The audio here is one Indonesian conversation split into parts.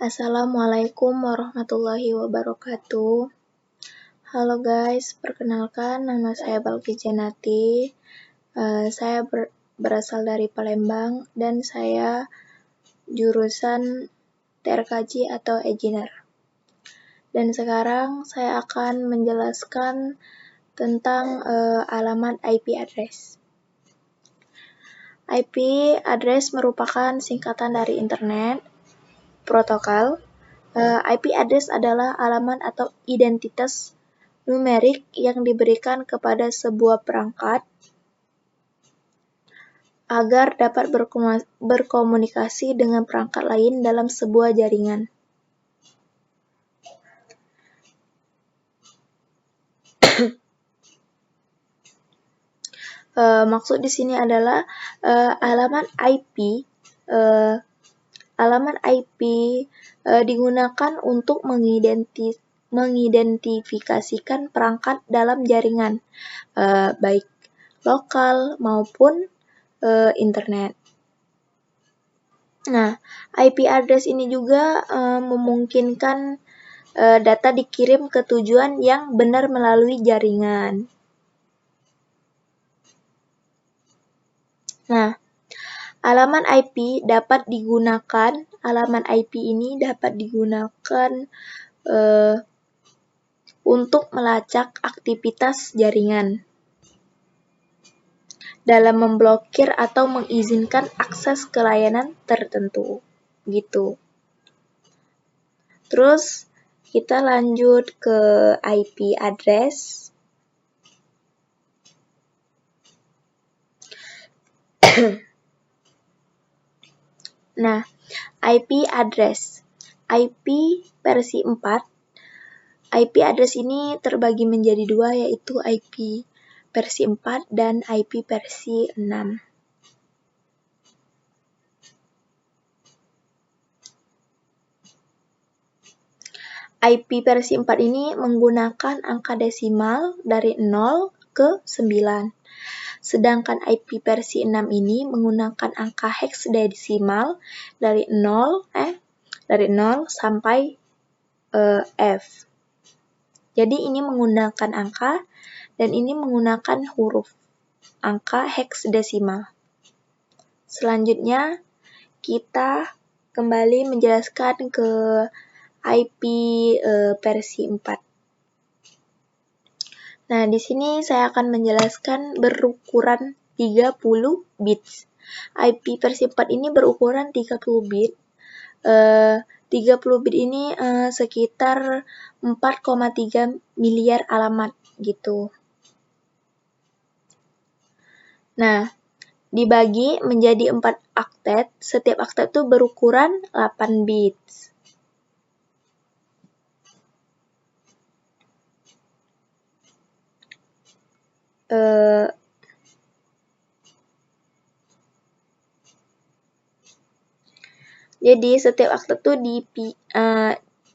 Assalamualaikum warahmatullahi wabarakatuh. Halo guys, perkenalkan nama saya Balki Janati. Saya berasal dari Palembang dan saya jurusan TRKJ atau Engineer. Dan sekarang saya akan menjelaskan tentang alamat IP address. IP address merupakan singkatan dari Internet Protokol. IP address adalah alamat atau identitas numerik yang diberikan kepada sebuah perangkat agar dapat berkomunikasi dengan perangkat lain dalam sebuah jaringan. Maksud di sini adalah alamat IP. Alamat IP digunakan untuk mengidentifikasikan perangkat dalam jaringan, baik lokal maupun internet. Nah, IP address ini juga memungkinkan data dikirim ke tujuan yang benar melalui jaringan. Nah, alamat IP ini dapat digunakan untuk melacak aktivitas jaringan dalam memblokir atau mengizinkan akses ke layanan tertentu, gitu. Terus kita lanjut ke IP address. Nah, IP address. IP versi 4. IP address ini terbagi menjadi dua, yaitu IP versi 4 dan IP versi 6. IP versi 4 ini menggunakan angka desimal dari 0 ke 9. Sedangkan IP versi 6 ini menggunakan angka heksadesimal dari 0 sampai F. Jadi ini menggunakan angka dan ini menggunakan huruf angka heksadesimal. Selanjutnya kita kembali menjelaskan ke IP versi 4. Nah, di sini saya akan menjelaskan berukuran 30 bits. IP versi 4 ini berukuran 30 bit. 30 bit ini sekitar 4,3 miliar alamat gitu. Nah, dibagi menjadi 4 aktet. Setiap aktet itu berukuran 8 bits. Jadi setiap akte tuh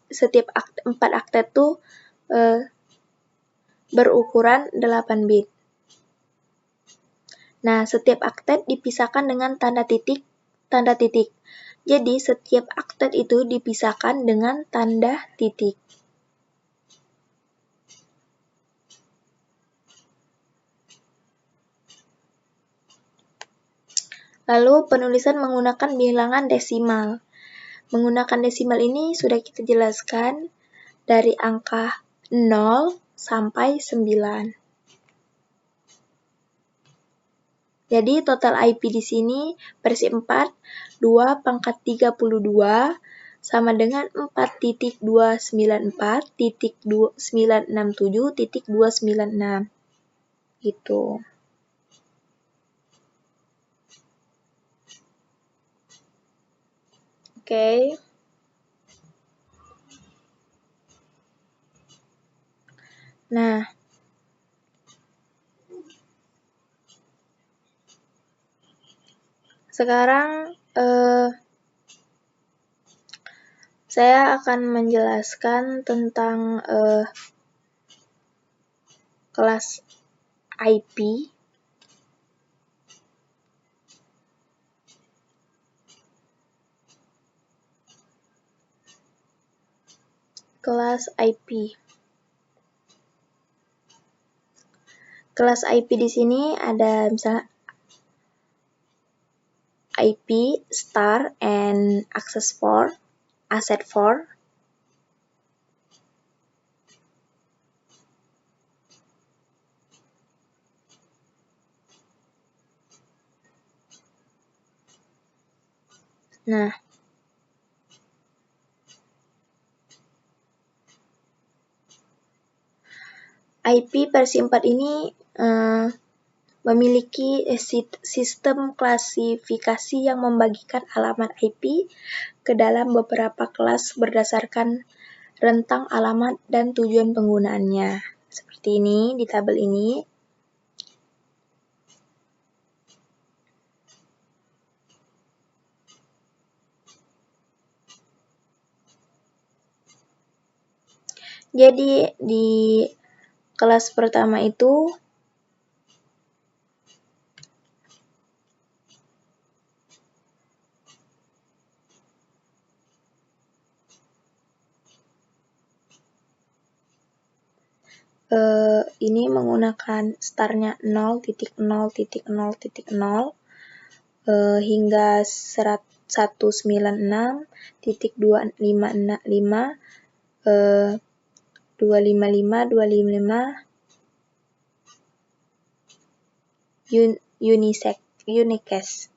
setiap 4 akte tuh berukuran 8 bit. Nah, setiap akte dipisahkan dengan tanda titik. Jadi setiap akte itu dipisahkan dengan tanda titik. Lalu penulisan menggunakan bilangan desimal. Menggunakan desimal ini sudah kita jelaskan dari angka 0 sampai 9. Jadi total IP di sini versi 4 2/32 sama dengan 4.294.967.296 gitu. Oke. Nah, sekarang saya akan menjelaskan tentang kelas IP. Kelas IP. Kelas IP di sini ada misalnya IP, star, and access for, asset for. Nah, IP versi 4 ini memiliki sistem klasifikasi yang membagikan alamat IP ke dalam beberapa kelas berdasarkan rentang alamat dan tujuan penggunaannya. Seperti ini di tabel ini. Jadi di kelas pertama itu ini menggunakan startnya 0.0.0.0 hingga 196.255 Unicast.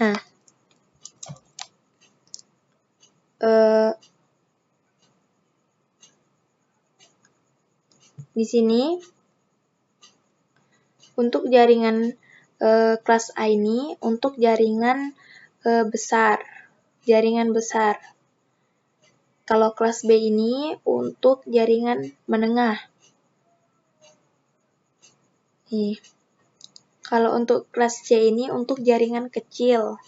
Nah, di sini untuk jaringan kelas A ini untuk jaringan besar. Kalau kelas B ini untuk jaringan menengah. Nih. Kalau untuk kelas C ini untuk jaringan kecil.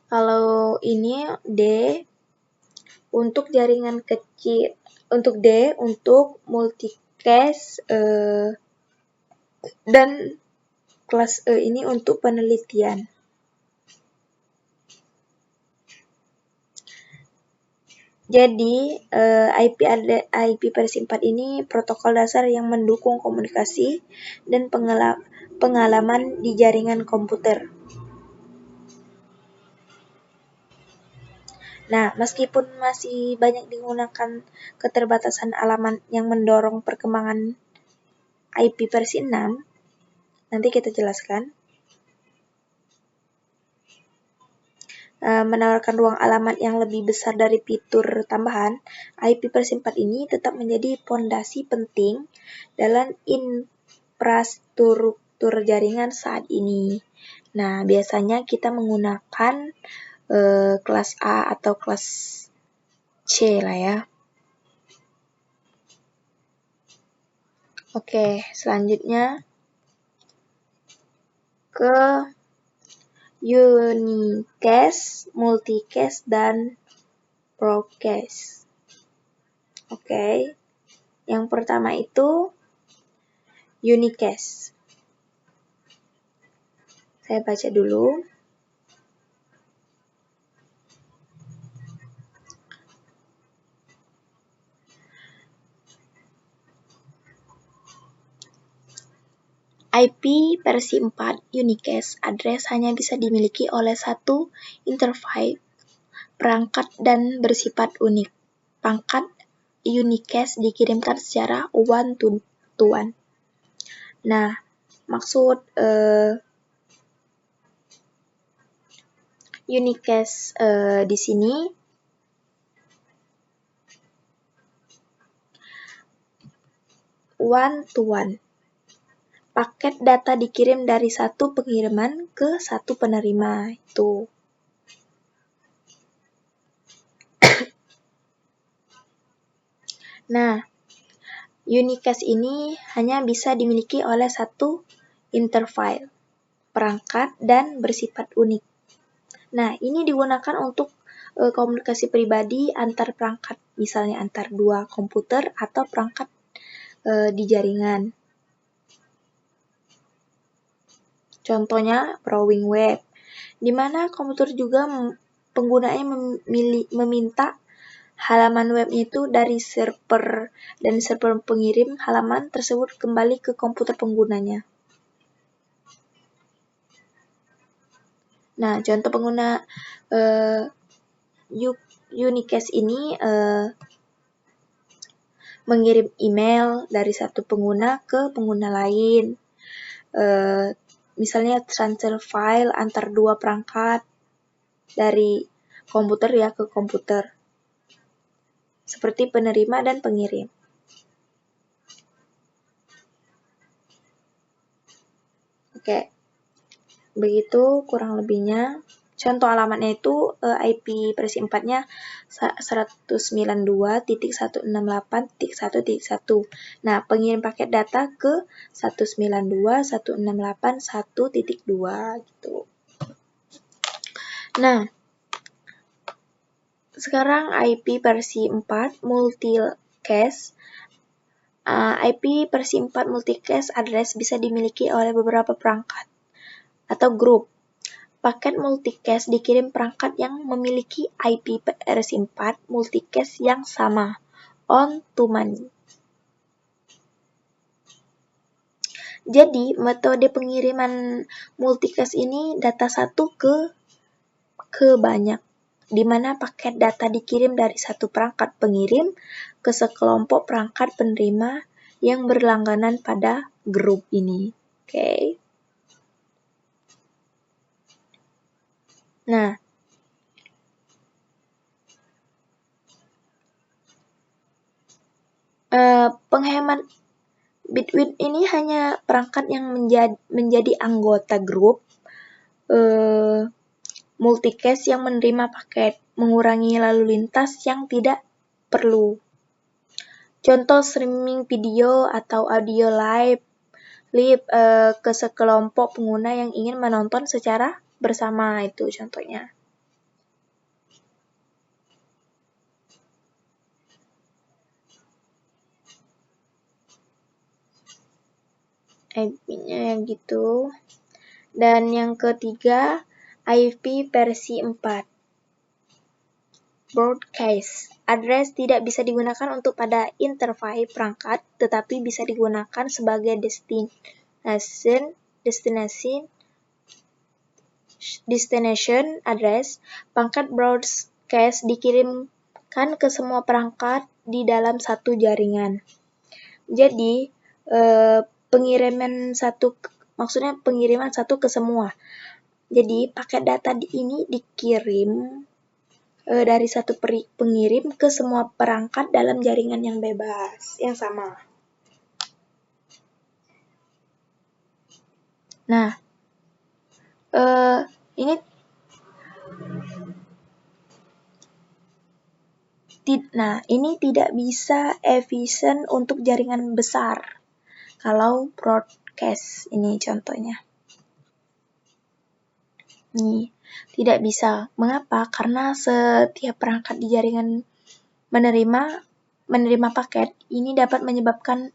Kalau ini D untuk jaringan kecil. Untuk D untuk multicast dan kelas E ini untuk penelitian. Jadi, IP versi 4 ini protokol dasar yang mendukung komunikasi dan pengalaman di jaringan komputer. Nah, meskipun masih banyak digunakan keterbatasan alamat yang mendorong perkembangan IP versi 6, nanti kita jelaskan. Menawarkan ruang alamat yang lebih besar dari fitur tambahan, IP versi 4 ini tetap menjadi fondasi penting dalam infrastruktur jaringan saat ini. Nah, biasanya kita menggunakan kelas A atau kelas C lah ya. Oke, selanjutnya ke Unicast, multicast, dan broadcast. Oke, yang pertama itu Unicast. Saya baca dulu. IP versi 4 Unicast address hanya bisa dimiliki oleh satu interface perangkat dan bersifat unik. Pangkat Unicast dikirimkan secara one-to-one. Nah, maksud Unicast di sini one-to-one. Paket data dikirim dari satu pengiriman ke satu penerima itu. Nah, Unicast ini hanya bisa dimiliki oleh satu interface perangkat dan bersifat unik. Nah, ini digunakan untuk komunikasi pribadi antar perangkat, misalnya antar dua komputer atau perangkat di jaringan. Contohnya browsing web, di mana komputer juga penggunanya meminta halaman webnya itu dari server dan server pengirim halaman tersebut kembali ke komputer penggunanya. Nah, contoh pengguna Unicast ini mengirim email dari satu pengguna ke pengguna lain. Misalnya transfer file antar dua perangkat dari komputer ya ke komputer. Seperti penerima dan pengirim. Oke. Begitu kurang lebihnya. Contoh alamatnya itu IP versi 4-nya 192.168.1.1. Nah, pengirim paket data ke 192.168.1.2 gitu. Nah, sekarang IP versi 4 multicast. IP versi 4 multicast address bisa dimiliki oleh beberapa perangkat atau grup. Paket multicast dikirim perangkat yang memiliki IP versi 4 multicast yang sama, on to many. Jadi, metode pengiriman multicast ini data satu ke banyak, di mana paket data dikirim dari satu perangkat pengirim ke sekelompok perangkat penerima yang berlangganan pada grup ini. Oke. Nah, penghemat bitwidth ini hanya perangkat yang menjadi anggota grup multicast yang menerima paket, mengurangi lalu lintas yang tidak perlu. Contoh streaming video atau audio live ke sekelompok pengguna yang ingin menonton secara bersama, itu contohnya. IP-nya gitu. Dan yang ketiga, IP versi 4. Broadcast address tidak bisa digunakan untuk pada interface perangkat, tetapi bisa digunakan sebagai destination address. Pangkat broadcast dikirimkan ke semua perangkat di dalam satu jaringan. Jadi, pengiriman satu ke semua. Jadi, paket data ini dikirim dari satu pengirim ke semua perangkat dalam jaringan yang bebas, yang sama. Nah, ini tidak bisa efisien untuk jaringan besar. Kalau broadcast ini contohnya. Nih, tidak bisa. Mengapa? Karena setiap perangkat di jaringan menerima paket ini dapat menyebabkan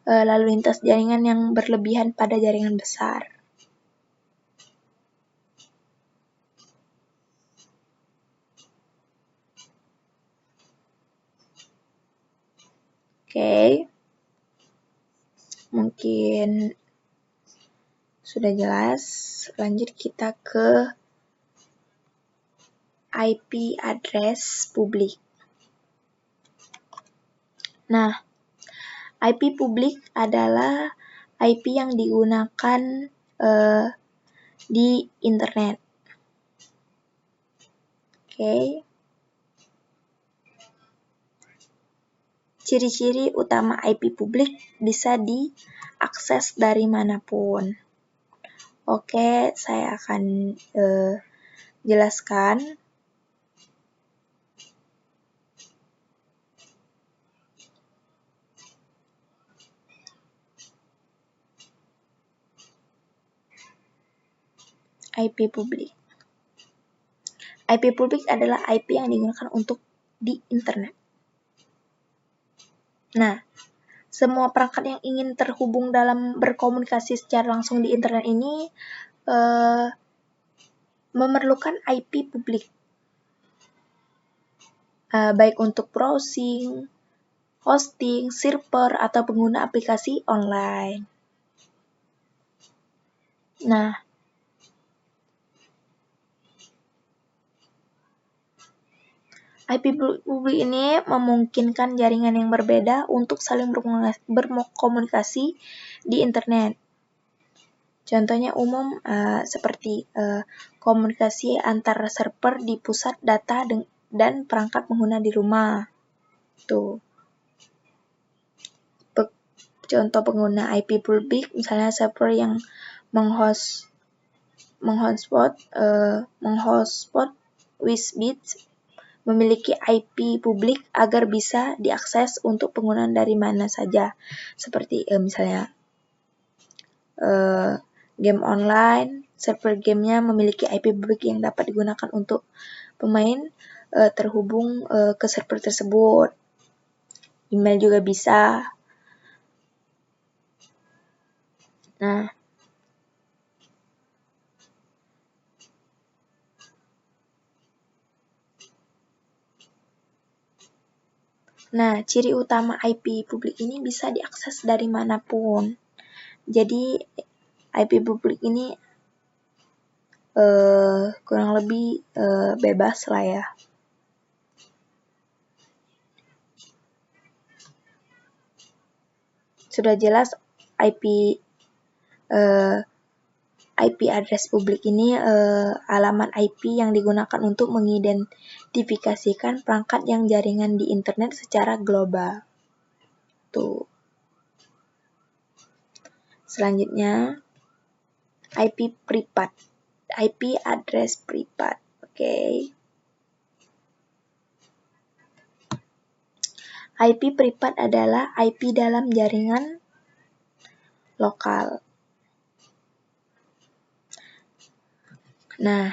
lalu lintas jaringan yang berlebihan pada jaringan besar. Oke. Mungkin sudah jelas. Lanjut kita ke IP address publik. Nah, IP publik adalah IP yang digunakan di internet. Oke. Ciri-ciri utama IP publik bisa diakses dari manapun. Oke, saya akan jelaskan. IP publik. IP publik adalah IP yang digunakan untuk di internet. Nah, semua perangkat yang ingin terhubung dalam berkomunikasi secara langsung di internet ini memerlukan IP publik, baik untuk browsing, hosting, server, atau pengguna aplikasi online. Nah, IP publik ini memungkinkan jaringan yang berbeda untuk saling berkomunikasi di internet. Contohnya umum seperti komunikasi antar server di pusat data dan perangkat pengguna di rumah. Tuh. Contoh pengguna IP publik, misalnya server yang menghotspot Wisbit memiliki IP publik agar bisa diakses untuk penggunaan dari mana saja, seperti misalnya game online, server gamenya memiliki IP publik yang dapat digunakan untuk pemain terhubung ke server tersebut. Email juga bisa. Nah, ciri utama IP publik ini bisa diakses dari manapun. Jadi, IP publik ini kurang lebih bebas lah ya. Sudah jelas IP address publik ini alamat IP yang digunakan untuk mengidentifikasikan perangkat yang jaringan di internet secara global. Tuh. Selanjutnya, IP privat. IP address privat. Oke. IP privat adalah IP dalam jaringan lokal. Nah,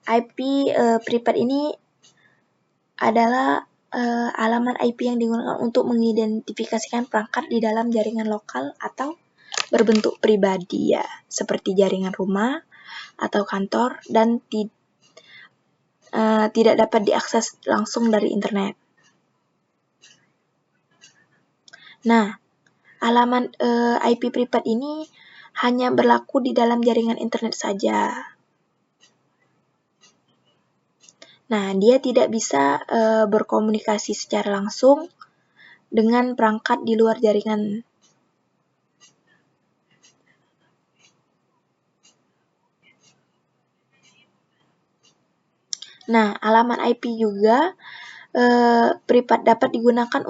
IP privat ini adalah alamat IP yang digunakan untuk mengidentifikasikan perangkat di dalam jaringan lokal atau berbentuk pribadi ya, seperti jaringan rumah atau kantor dan tidak dapat diakses langsung dari internet. Nah, alamat IP privat ini hanya berlaku di dalam jaringan internet saja. Nah, dia tidak bisa berkomunikasi secara langsung dengan perangkat di luar jaringan. Nah, alamat IP juga privat dapat digunakan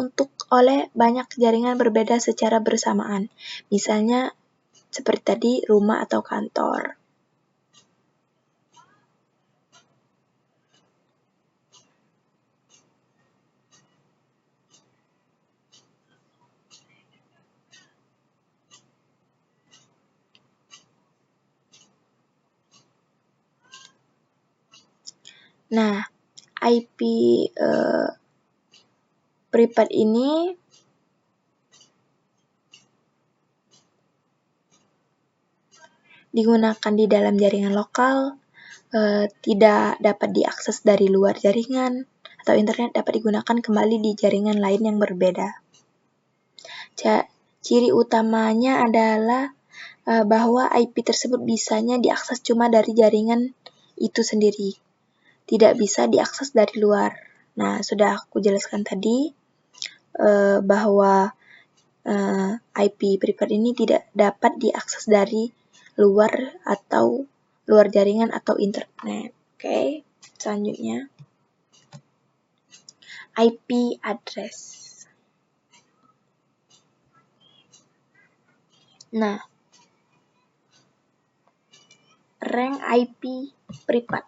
oleh banyak jaringan berbeda secara bersamaan. Misalnya seperti tadi rumah atau kantor. Nah, IP privat ini digunakan di dalam jaringan lokal, tidak dapat diakses dari luar jaringan, atau internet dapat digunakan kembali di jaringan lain yang berbeda. Ciri utamanya adalah bahwa IP tersebut bisanya diakses cuma dari jaringan itu sendiri, tidak bisa diakses dari luar. Nah, sudah aku jelaskan tadi bahwa IP privat ini tidak dapat diakses dari luar jaringan atau internet. Oke, selanjutnya IP address. Nah, rank IP privat.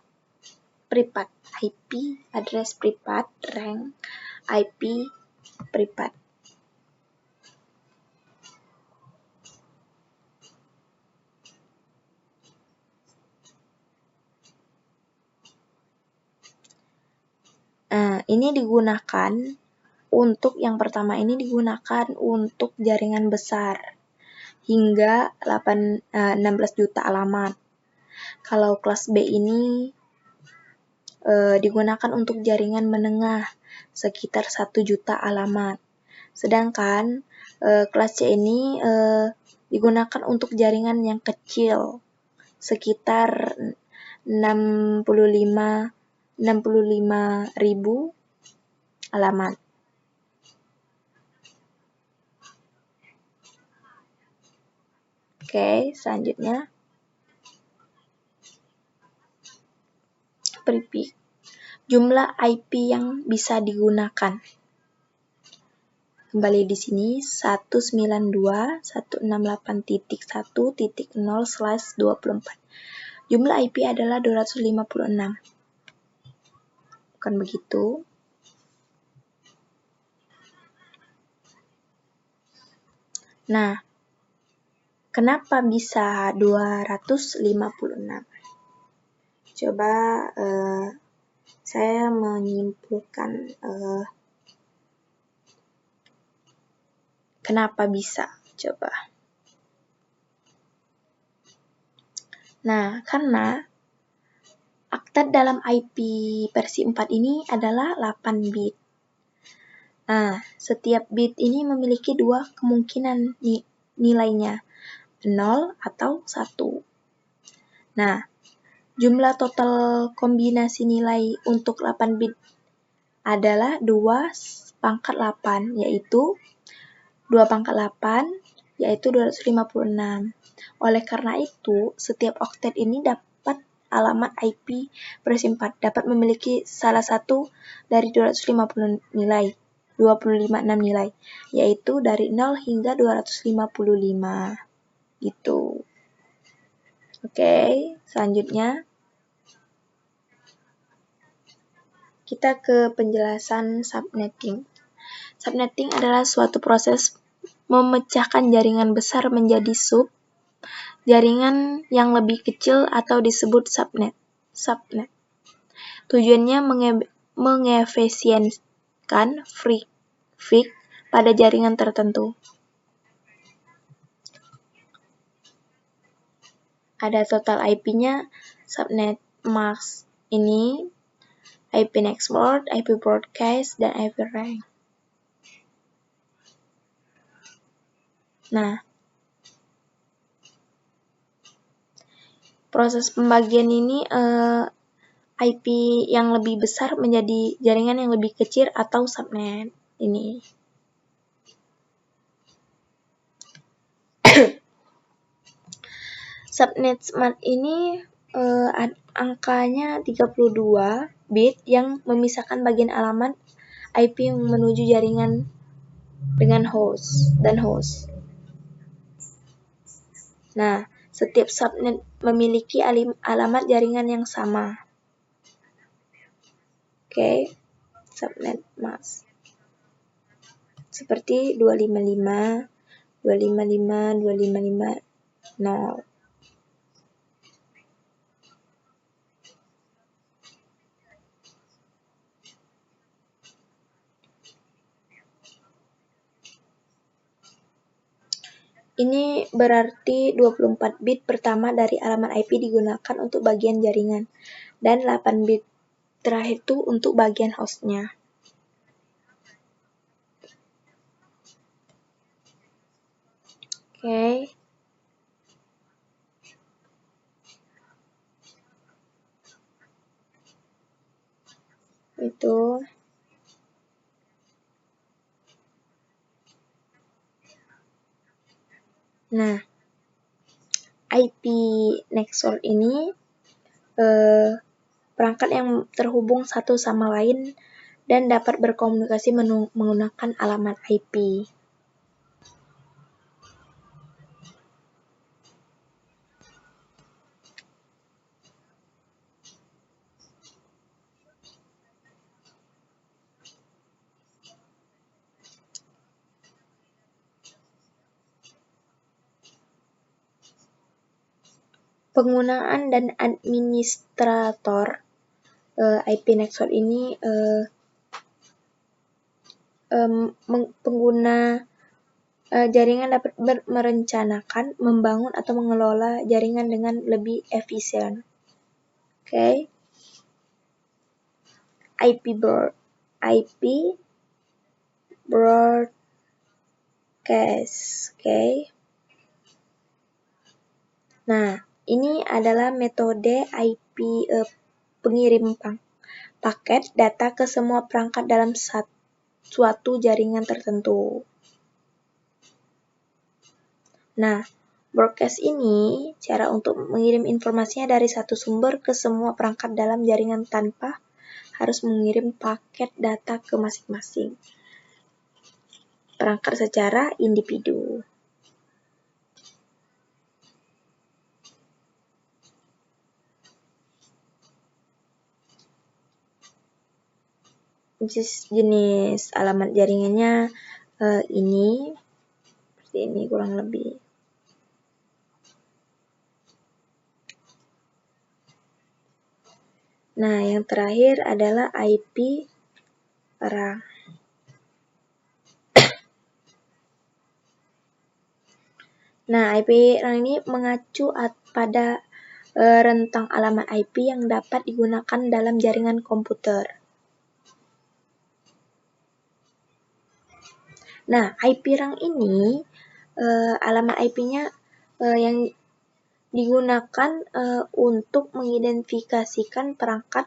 IP address privat, rank IP privat. ini digunakan untuk yang pertama ini digunakan untuk jaringan besar hingga 16 juta alamat. Kalau kelas B ini digunakan untuk jaringan menengah sekitar 1 juta alamat. Sedangkan kelas C ini digunakan untuk jaringan yang kecil sekitar 65.000 alamat. Oke, selanjutnya prefix. Jumlah IP yang bisa digunakan. Kembali di sini 192.168.1.0/24. Jumlah IP adalah 256. Bukan begitu? Nah, kenapa bisa 256? Coba saya menyimpulkan kenapa bisa. Coba. Nah, karena oktet dalam IP versi 4 ini adalah 8 bit. Nah, setiap bit ini memiliki dua kemungkinan nilainya, 0 atau 1. Nah, jumlah total kombinasi nilai untuk 8 bit adalah 2/8, yaitu 2/8, yaitu 256. Oleh karena itu, setiap oktet ini dapat alamat IP versi 4 dapat memiliki salah satu dari 256 nilai, yaitu dari 0 hingga 255. Gitu. Oke, selanjutnya kita ke penjelasan subnetting. Subnetting adalah suatu proses memecahkan jaringan besar menjadi jaringan yang lebih kecil atau disebut subnet. Tujuannya mengefisienkan traffic pada jaringan tertentu. Ada total IP-nya subnet mask ini, IP next word, IP broadcast, dan IP rank. Nah, proses pembagian ini IP yang lebih besar menjadi jaringan yang lebih kecil atau subnet ini. Subnet smart ini angkanya 32 bit yang memisahkan bagian alamat IP yang menuju jaringan dengan host. Nah, setiap subnet memiliki alamat jaringan yang sama. Oke, subnet mask. Seperti 255, 255, 255, 0. Ini berarti 24 bit pertama dari alamat IP digunakan untuk bagian jaringan, dan 8 bit terakhir itu untuk bagian hostnya. Oke. Itu. Nah, IP Nextdoor ini perangkat yang terhubung satu sama lain dan dapat berkomunikasi menggunakan alamat IP. Penggunaan dan administrator IP Nextdoor ini pengguna jaringan dapat merencanakan, membangun, atau mengelola jaringan dengan lebih efisien. Oke. IP broadcast. Oke. Nah, ini adalah metode IP pengirim paket data ke semua perangkat dalam suatu jaringan tertentu. Nah, broadcast ini cara untuk mengirim informasinya dari satu sumber ke semua perangkat dalam jaringan tanpa harus mengirim paket data ke masing-masing perangkat secara individu. Jenis alamat jaringannya ini, seperti ini kurang lebih. Nah, yang terakhir adalah IP perang. Nah, IP perang ini mengacu pada rentang alamat IP yang dapat digunakan dalam jaringan komputer. Nah, IP rang ini alamat IP-nya yang digunakan untuk mengidentifikasikan perangkat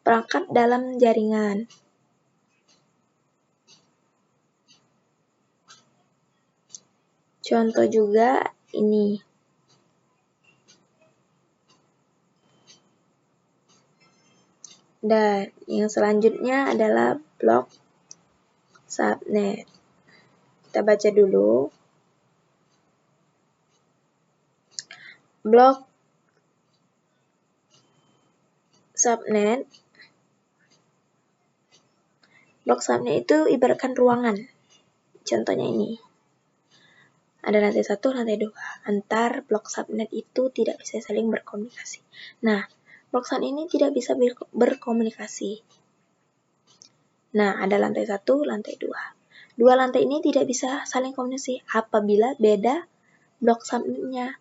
perangkat dalam jaringan. Contoh juga ini. Dan yang selanjutnya adalah blok subnet. Kita baca dulu. Blok subnet. Blok subnet itu ibaratkan ruangan. Contohnya ini. Ada lantai 1, lantai 2. Antar blok subnet itu tidak bisa saling berkomunikasi. Nah, blok subnet ini tidak bisa berkomunikasi. Nah, ada lantai 1, lantai 2. Dua lantai ini tidak bisa saling komunikasi apabila beda blok subnetnya.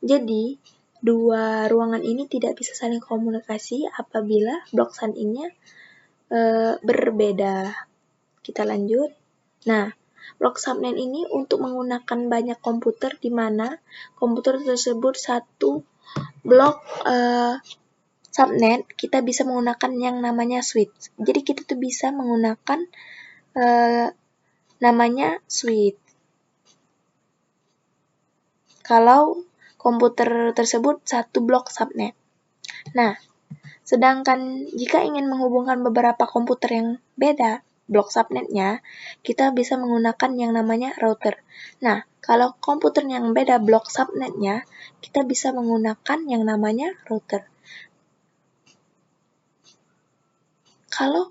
Jadi, dua ruangan ini tidak bisa saling komunikasi apabila blok subnetnya berbeda. Kita lanjut. Nah, blok subnet ini untuk menggunakan banyak komputer di mana komputer tersebut satu blok subnet, kita bisa menggunakan yang namanya switch. Jadi kita tuh bisa menggunakan namanya switch. Kalau komputer tersebut satu blok subnet. Nah, sedangkan jika ingin menghubungkan beberapa komputer yang beda blok subnetnya, kita bisa menggunakan yang namanya router. Nah, kalau komputer yang beda blok subnetnya, kita bisa menggunakan yang namanya router. Kalau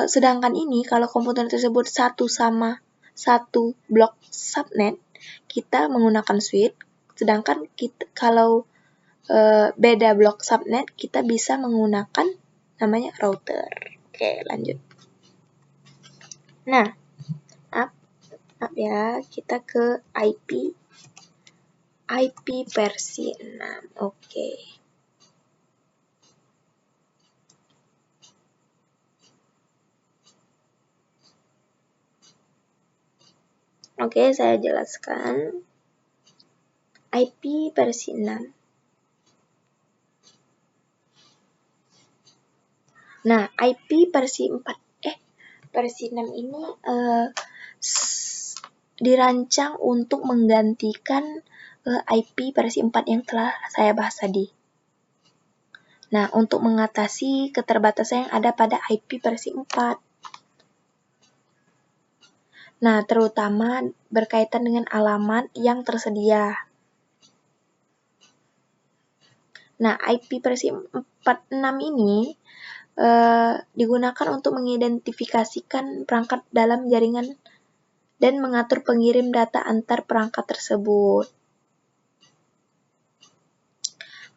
sedangkan ini, kalau komputer tersebut satu blok subnet, kita menggunakan switch. Sedangkan kalau beda blok subnet, kita bisa menggunakan namanya router. Oke, lanjut. Nah, maaf ya, kita ke IP versi 6. Oke. Oke, saya jelaskan. IP versi 6. Nah, IP versi 4. Versi 6 ini dirancang untuk menggantikan IP versi 4 yang telah saya bahas tadi. Nah, untuk mengatasi keterbatasan yang ada pada IP versi 4. Nah, terutama berkaitan dengan alamat yang tersedia. Nah, IP versi 46 ini digunakan untuk mengidentifikasikan perangkat dalam jaringan dan mengatur pengirim data antar perangkat tersebut.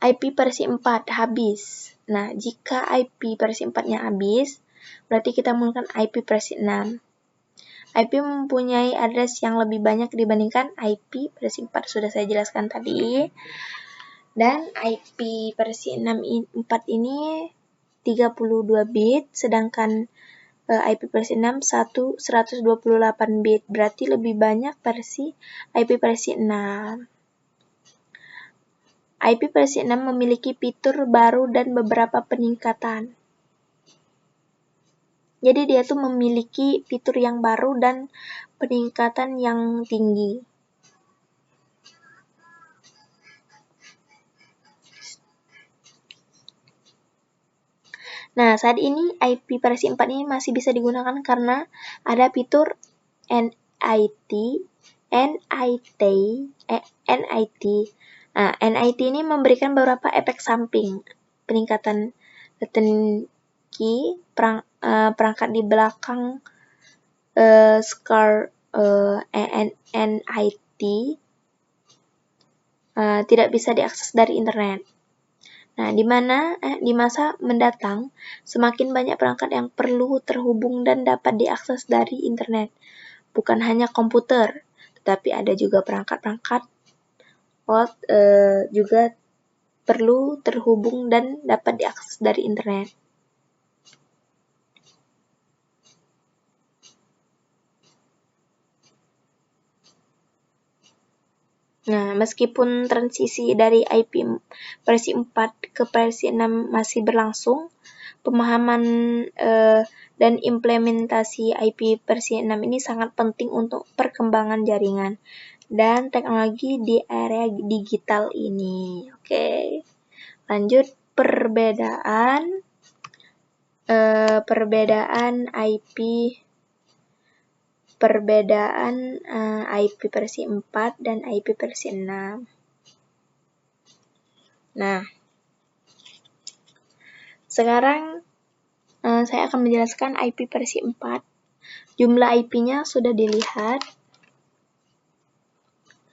IP versi 4 habis. Nah, jika IP versi 4-nya habis, berarti kita menggunakan IP versi 6. IP mempunyai address yang lebih banyak dibandingkan IP versi 4, sudah saya jelaskan tadi. Dan IP versi 4 ini 32 bit, sedangkan IP versi 6 128 bit, berarti lebih banyak IP versi 6. IP versi 6 memiliki fitur baru dan beberapa peningkatan. Jadi dia tuh memiliki fitur yang baru dan peningkatan yang tinggi. Nah, saat ini IP versi 4 ini masih bisa digunakan karena ada fitur NIT. Nah, NIT ini memberikan beberapa efek samping, peningkatan latency, perangkat di belakang NIT tidak bisa diakses dari internet. Nah, di masa mendatang, semakin banyak perangkat yang perlu terhubung dan dapat diakses dari internet. Bukan hanya komputer, tetapi ada juga perangkat-perangkat juga perlu terhubung dan dapat diakses dari internet. Nah, meskipun transisi dari IP versi 4 ke versi 6 masih berlangsung, pemahaman dan implementasi IP versi 6 ini sangat penting untuk perkembangan jaringan dan teknologi di area digital ini. Oke. Lanjut, perbedaan IP versi 4 dan IP versi 6. Nah, sekarang saya akan menjelaskan IP versi 4. Jumlah IP-nya sudah dilihat.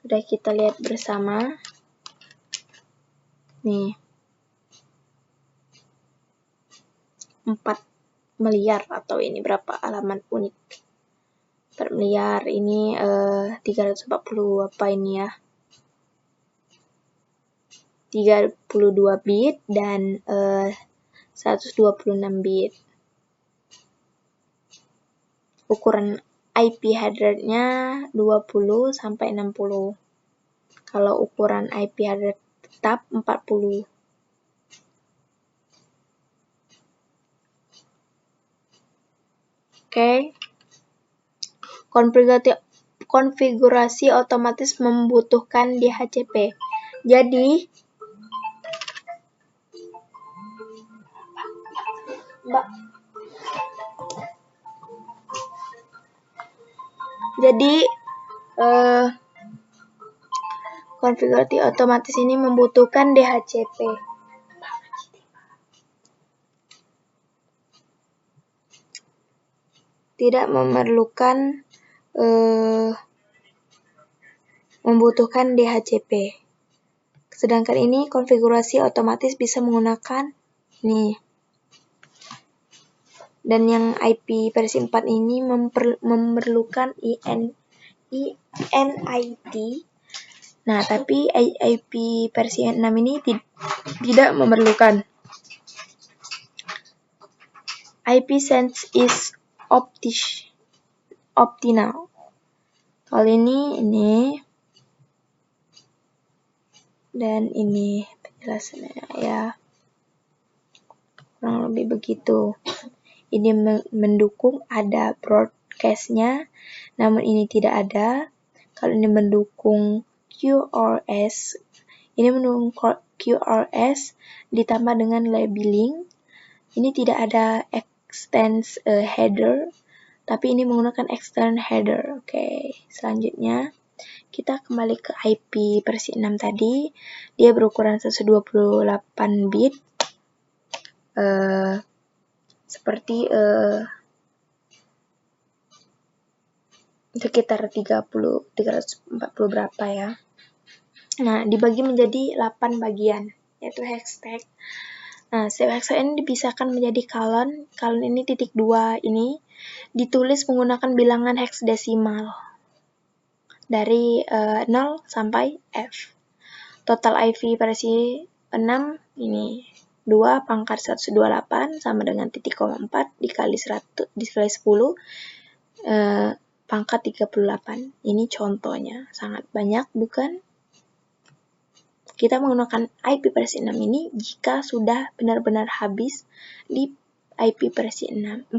Sudah kita lihat bersama. Nih. 4 miliar atau ini berapa halaman unik. 4 miliar ini 340 apa ini ya? 32 bit dan 126 bit. Ukuran IP header-nya 20 sampai 60. Kalau ukuran IP header tetap 40. Oke. Konfigurasi otomatis membutuhkan DHCP. Jadi konfigurasi otomatis ini membutuhkan DHCP. Tidak membutuhkan DHCP. Sedangkan ini konfigurasi otomatis bisa menggunakan nih. Dan yang IP versi 4 ini memerlukan NIT. Nah, tapi IP versi 6 ini tidak memerlukan. IP sense is optional. Kalau ini dan ini penjelasannya ya. Kurang lebih begitu. Ini mendukung ada broadcast-nya, namun ini tidak ada. Kalau ini mendukung QRS, ini mendukung QRS ditambah dengan labeling. Ini tidak ada extend header, tapi ini menggunakan external header. Oke, selanjutnya kita kembali ke IP versi 6 tadi. Dia berukuran 128 bit. Seperti sekitar 340 berapa ya. Nah, dibagi menjadi 8 bagian yaitu hashtag. Nah, setiap hashtag ini dipisahkan menjadi colon. Colon ini titik 2 ini ditulis menggunakan bilangan heksadesimal dari 0 sampai F. Total IP versi 6 ini 2 pangkat 128 sama dengan titik koma 4 dikali 100 dikali 10 pangkat 38. Ini contohnya, sangat banyak bukan? Kita menggunakan IP versi 6 ini jika sudah benar-benar habis di IP versi 4.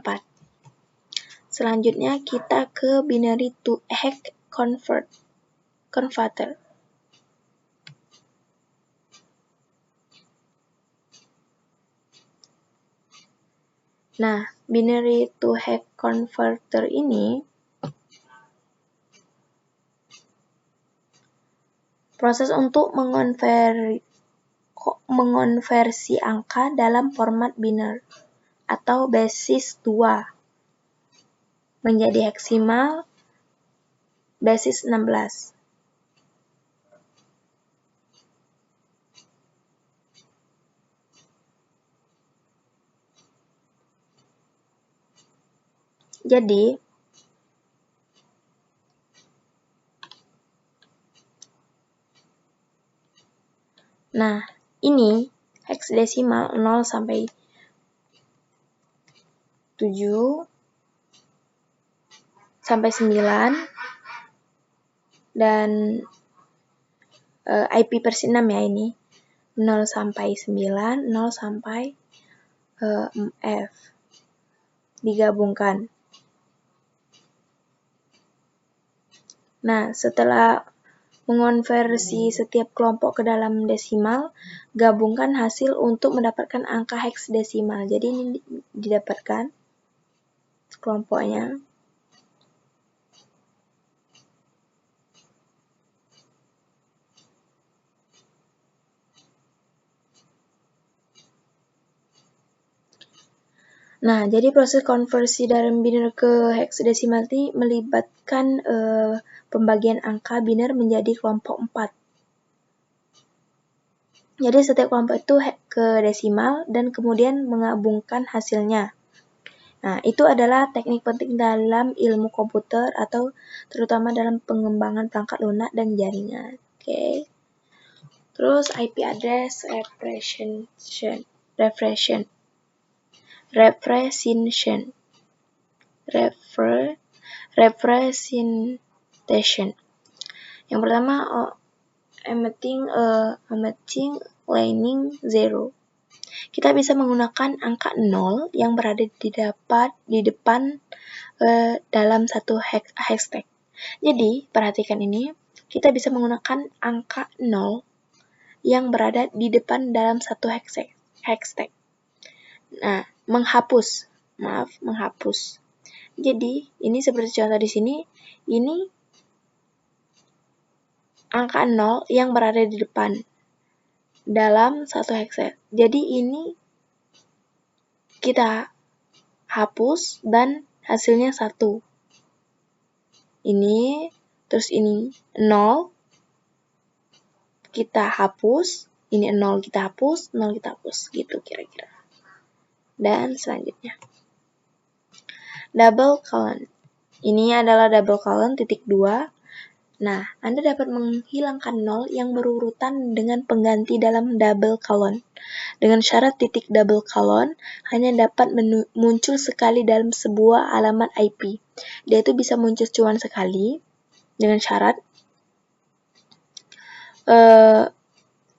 Selanjutnya kita ke binary to hex converter. Nah, binary to hex converter ini proses untuk mengonversi angka dalam format biner atau basis 2 menjadi heksimal basis 16. Jadi, nah, ini heksadesimal 0 sampai 7 sampai 9 dan IP versi 6 ya ini. 0 sampai 9, 0 sampai F. Digabungkan. Nah, setelah mengonversi setiap kelompok ke dalam desimal, gabungkan hasil untuk mendapatkan angka heksadesimal. Jadi ini didapatkan kelompoknya. Nah, jadi proses konversi dari biner ke heksadesimal ini melibatkan pembagian angka biner menjadi kelompok 4. Jadi setiap kelompok itu ke desimal dan kemudian menggabungkan hasilnya. Nah, itu adalah teknik penting dalam ilmu komputer atau terutama dalam pengembangan perangkat lunak dan jaringan. Oke. Terus IP address representation. Yang pertama, emitting laning 0. Kita bisa menggunakan angka 0 yang berada di depan dalam satu hashtag. Jadi, perhatikan ini, kita bisa menggunakan angka 0 yang berada di depan dalam satu hashtag. Nah, menghapus. Jadi, ini seperti contoh di sini, ini angka 0 yang berada di depan dalam satu hashtag. Jadi, ini kita hapus dan hasilnya 1. Ini, terus ini 0, kita hapus, ini 0 kita hapus, 0 kita hapus, gitu kira-kira. Dan selanjutnya, double colon. Ini adalah double colon titik 2. Nah, Anda dapat menghilangkan 0 yang berurutan dengan pengganti dalam double colon. Dengan syarat titik double colon hanya dapat muncul sekali dalam sebuah alamat IP. Dia itu bisa muncul cuma sekali dengan syarat.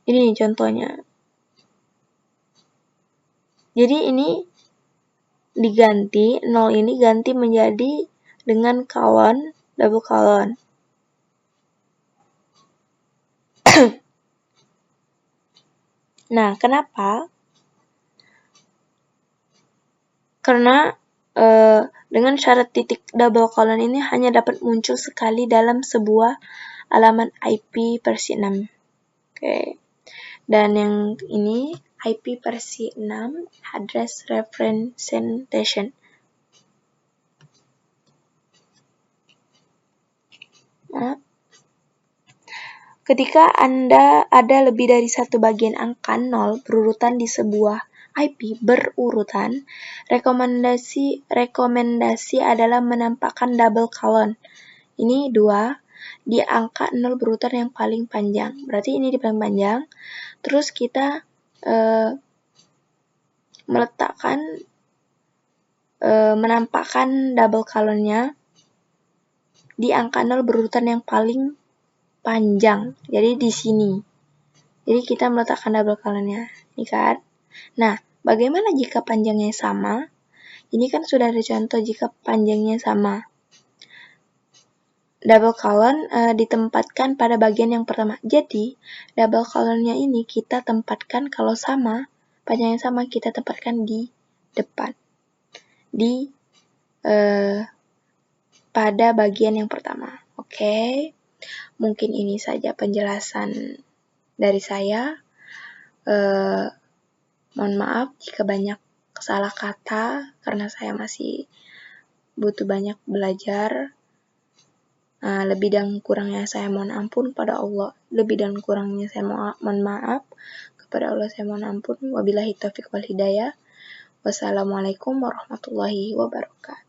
Ini contohnya. Jadi ini diganti, 0 ini ganti menjadi dengan colon, double colon. Nah, kenapa? Karena dengan syarat titik double colon ini hanya dapat muncul sekali dalam sebuah alamat IP versi 6. Oke. Dan yang ini IP versi 6 address representation. Maaf. Ketika Anda ada lebih dari satu bagian angka 0 berurutan di sebuah IP berurutan, rekomendasi adalah menampakkan double colon. Ini 2 di angka 0 berurutan yang paling panjang. Berarti ini di paling panjang. Terus kita menampakkan double colonnya di angka 0 berurutan yang paling panjang. Jadi di sini. Jadi kita meletakkan double colonnya. Ini kan. Nah, bagaimana jika panjangnya sama? Ini kan sudah ada contoh jika panjangnya sama. Double colon ditempatkan pada bagian yang pertama. Jadi, double colonnya ini kita tempatkan kalau sama, panjangnya sama, kita tempatkan di depan. Pada bagian yang pertama. Oke. Mungkin ini saja penjelasan dari saya. Mohon maaf jika banyak salah kata karena saya masih butuh banyak belajar. Lebih dan kurangnya saya mohon ampun pada Allah. Lebih dan kurangnya saya mohon maaf kepada Allah, saya mohon ampun. Wabillahi taufiq wal hidayah. Wassalamualaikum warahmatullahi wabarakatuh.